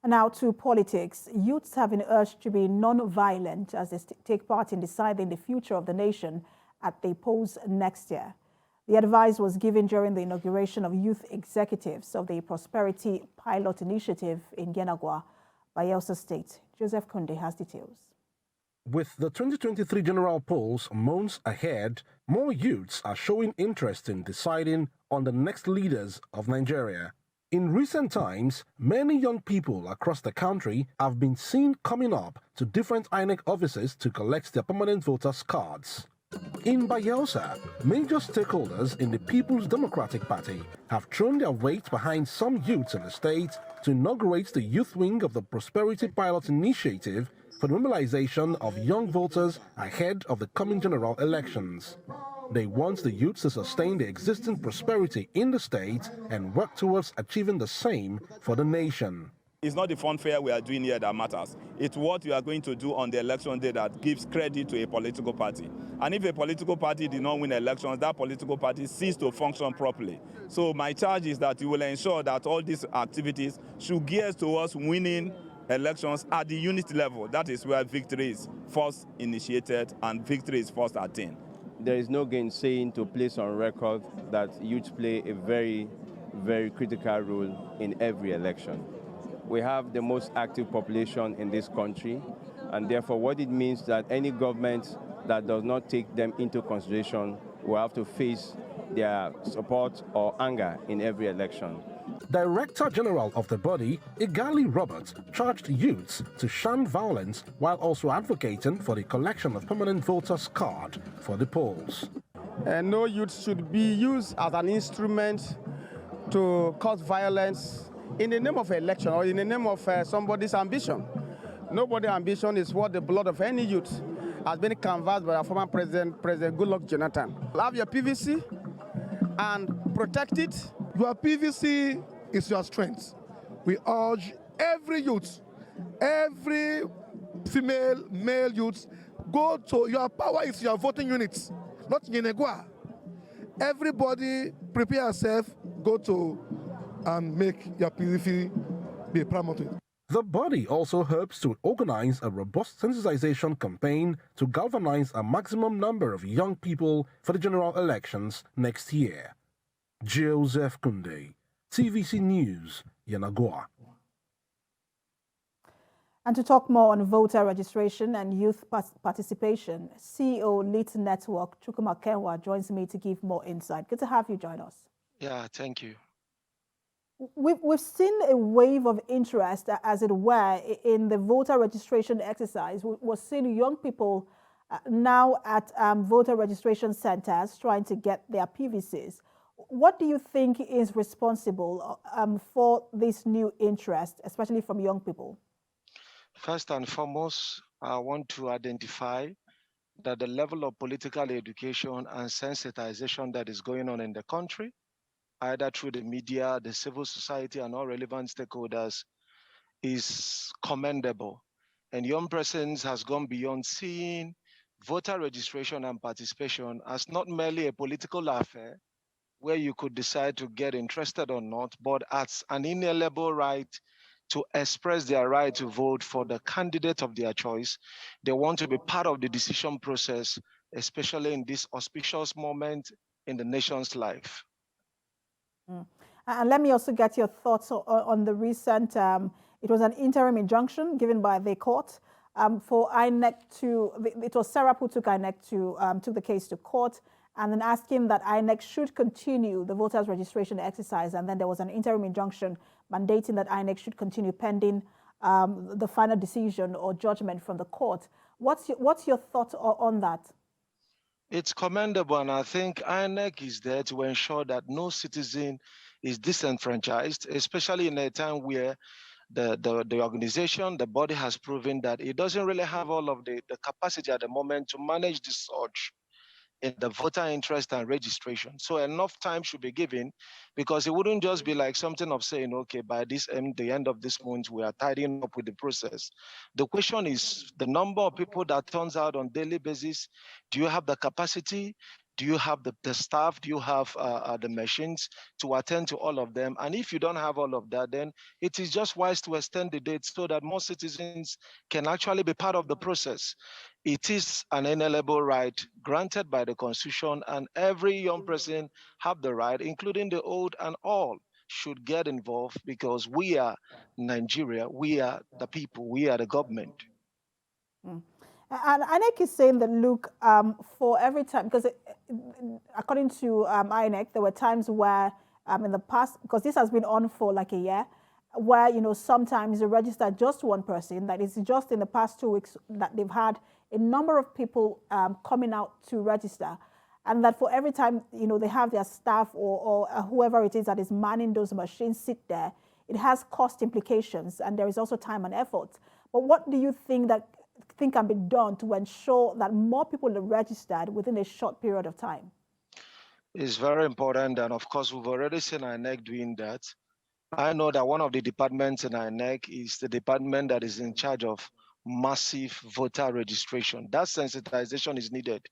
Now to politics. Youths have been urged to be non-violent as they take part in deciding the future of the nation at the polls next year. The advice was given during the inauguration of youth executives of the Prosperity Pilot Initiative in Yenagoa, Bayelsa State. Joseph Kunde has details. With the 2023 general polls months ahead, more youths are showing interest in deciding on the next leaders of Nigeria. In recent times, many young people across the country have been seen coming up to different INEC offices to collect their permanent voters' cards. In Bayelsa, major stakeholders in the People's Democratic Party have thrown their weight behind some youths in the state to inaugurate the youth wing of the Prosperity Pilot Initiative for the mobilization of young voters ahead of the coming general elections. They want the youth to sustain the existing prosperity in the state and work towards achieving the same for the nation. It's not the funfair we are doing here that matters. It's what you are going to do on the election day that gives credit to a political party. And if a political party did not win elections, that political party ceased to function properly. So my charge is that you will ensure that all these activities should gear towards winning elections at the unit level. That is where victory is first initiated and victory is first attained. There is no gainsaying to place on record that youth play a very, very critical role in every election. We have the most active population in this country, and therefore what it means that any government that does not take them into consideration will have to face their support or anger in every election. Director General of the body, Igali Robert, charged youths to shun violence while also advocating for the collection of permanent voters' card for the polls. No youth should be used as an instrument to cause violence in the name of election or in the name of somebody's ambition. Nobody's ambition is worth the blood of any youth, has been canvassed by our former President Goodluck Jonathan. Have your PVC and protect it. Your PVC is your strength. We urge every youth, every female, male youth, go to your power is your voting units, not Yenagoa. Everybody prepare yourself, go to and make your PVC be promoted. The body also hopes to organize a robust sensitization campaign to galvanize a maximum number of young people for the general elections next year. Joseph Kunde, TVC News, Yenagoa. And to talk more on voter registration and youth participation, CEO Lit Network Chukuma Kenwa joins me to give more insight. Good to have you join us. Yeah, thank you. We've seen a wave of interest, as it were, in the voter registration exercise. We're seeing young people now at voter registration centers trying to get their PVCs. What do you think is responsible for this new interest, especially from young people? First and foremost, I want to identify that the level of political education and sensitization that is going on in the country, either through the media, the civil society, and all relevant stakeholders, is commendable. And young persons has gone beyond seeing voter registration and participation as not merely a political affair where you could decide to get interested or not, but as an inalienable right to express their right to vote for the candidate of their choice. They want to be part of the decision process, especially in this auspicious moment in the nation's life. And let me also get your thoughts on the recent, it was an interim injunction given by the court for INEC to, it was Sarah who took INEC to, took the case to court and then asking that INEC should continue the voters registration exercise. And then there was an interim injunction mandating that INEC should continue pending the final decision or judgment from the court. What's your thought on that? It's commendable, and I think INEC is there to ensure that no citizen is disenfranchised, especially in a time where the organization, the body has proven that it doesn't really have all of the capacity at the moment to manage this surge in the voter interest and registration. So enough time should be given, because it wouldn't just be like something of saying, okay, by the end of this month, we are tidying up with the process. The question is the number of people that turns out on daily basis. Do you have the capacity? Do you have the staff? Do you have the machines to attend to all of them? And if you don't have all of that, then it is just wise to extend the date so that more citizens can actually be part of the process. It is an inalienable right granted by the Constitution, and every young person have the right, including the old and all, should get involved because we are Nigeria, we are the people, we are the government. Mm. And INEC is saying that, look, for every time, because according to INEC, there were times where in the past, because this has been on for like a year, where, you know, sometimes they register just one person, that is just in the past 2 weeks that they've had a number of people coming out to register. And that for every time, you know, they have their staff or whoever it is that is manning those machines sit there, it has cost implications, and there is also time and effort. But what do you think can be done to ensure that more people are registered within a short period of time? It's very important, and of course, we've already seen INEC doing that. I know that one of the departments in INEC is the department that is in charge of massive voter registration. That sensitization is needed.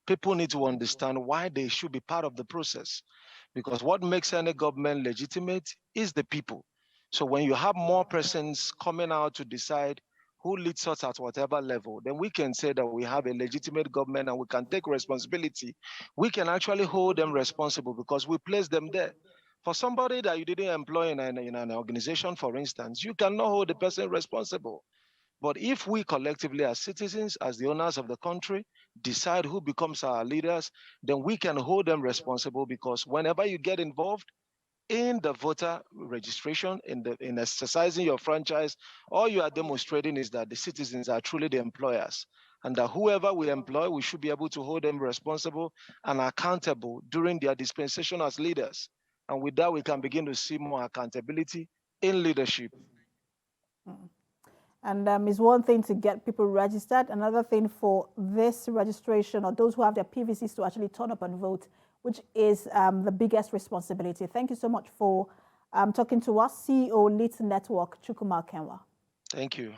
People need to understand why they should be part of the process, because what makes any government legitimate is the people. So when you have more persons coming out to decide who leads us at whatever level, then we can say that we have a legitimate government and we can take responsibility. We can actually hold them responsible because we place them there. For somebody that you didn't employ in an organization, for instance, you cannot hold the person responsible. But if we collectively as citizens, as the owners of the country, decide who becomes our leaders, then we can hold them responsible, because whenever you get involved in the voter registration, in exercising your franchise, all you are demonstrating is that the citizens are truly the employers, and that whoever we employ, we should be able to hold them responsible and accountable during their dispensation as leaders. And with that, we can begin to see more accountability in leadership. And it's one thing to get people registered, another thing for this registration or those who have their PVCs to actually turn up and vote, which is the biggest responsibility. Thank you so much for talking to us, CEO Lead Network, Chukwuma Kenwa. Thank you.